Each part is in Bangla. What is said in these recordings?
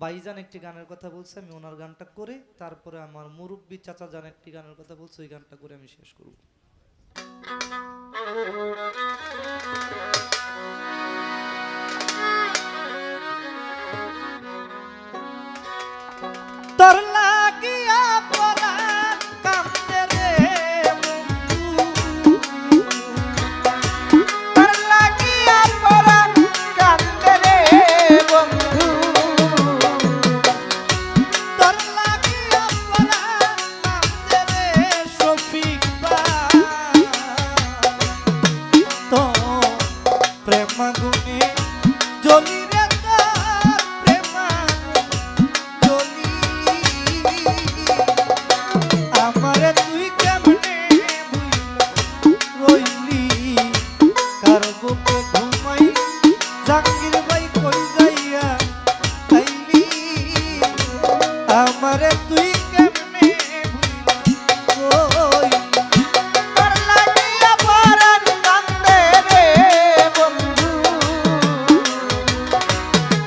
ভাইজান একটি গানের কথা বলছে, আমি ওনার গানটা করে তারপরে আমার মুরব্বী চাচা জান একটি গানের কথা বলছে, ওই গানটা করে আমি শেষ করব। তোর লাগিয়া পরাণ কান্দে রে বন্ধু, তোর লাগিয়া পরাণ কান্দে রে বন্ধু, তোর লাগিয়া পরাণ কান্দে রে শফিক ভাই, তো প্রেমাগুনে জ্বলি রে তোর প্রেমাগুনে আমারে তুই কেমনে রইলি, কার বুকে ঘুমাই জাঙ্গির ভাই কই যাইয়া আইলি, আমারে তুই কেমনে রইলি, তোর লাগিয়া পরাণ কান্দে রে বন্ধু,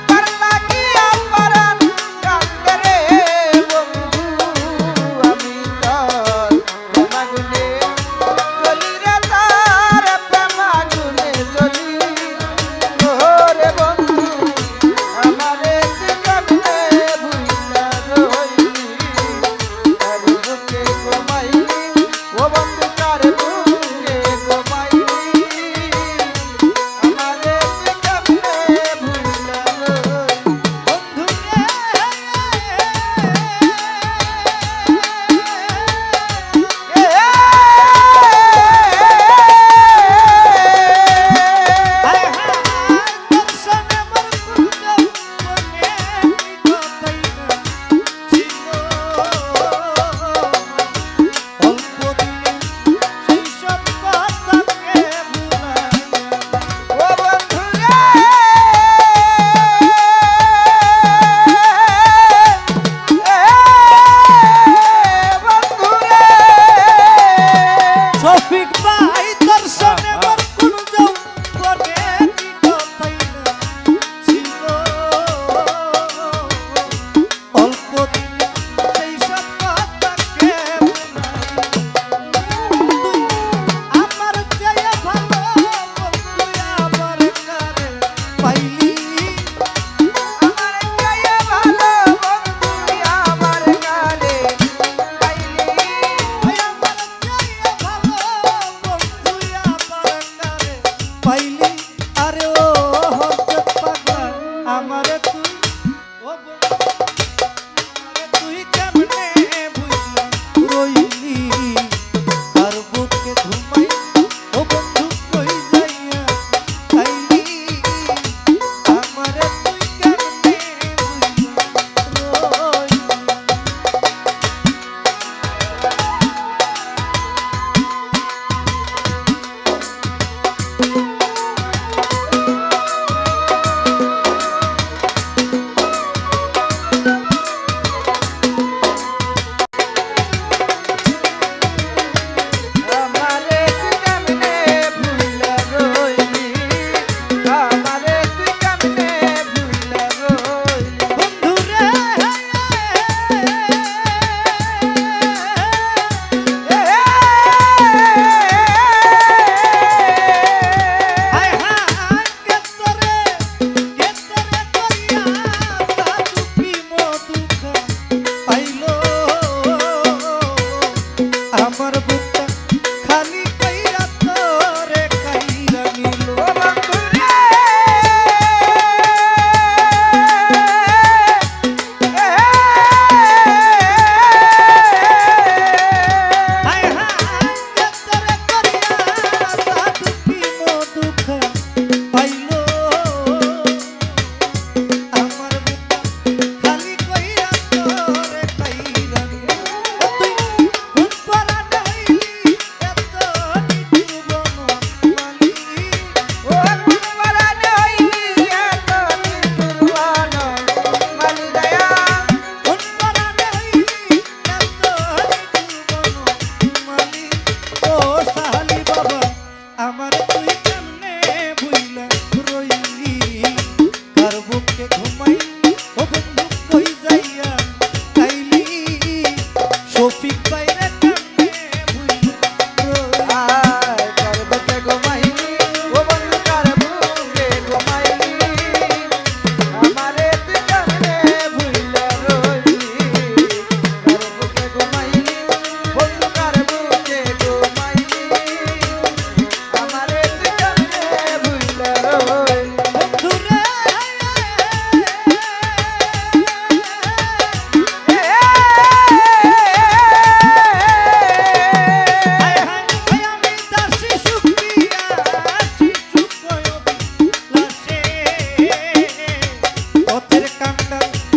তোর লাগিয়া পরাণ কান্দে রে বন্ধু, আমি তোর প্রেমাগুনে জ্বলি রে, তোর প্রেমাগুনে জ্বলি, ওরে বন্ধু আমারে তুই কেমনে ভুইলা রইলি।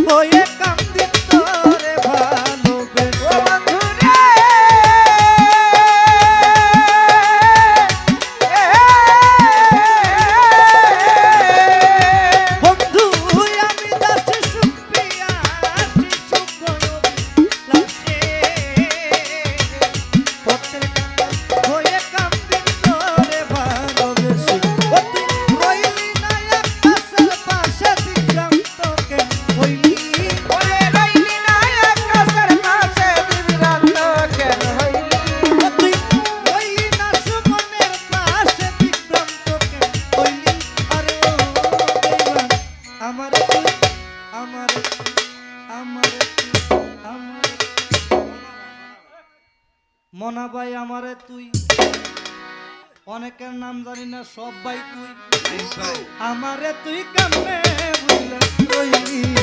হয়ে কান্দি তোরে ভালোবেসে বন্ধু আমি দাসী সুপ্রিয়া শিশু লাশে পথের কাঁটা হয়ে কান্দি তোরে ভালোবেসে ও তুই রইলি না আকাশের পাশে দিগন্ত কেন হইলি ওরে রইলি না আকাশের পাশে দিগন্ত কেন হইলি ও তুই রইলি না সুমনের পাশে দিগন্ত কেন হইলি আরে ও বেঈমান আমারে তুই আমারে আমারে তুই আমারে মনা ভাই আমারে তুই অনেকের নাম জানি না সব ভাই তুই আমারে তুই কেমনে বুঝলে রইলি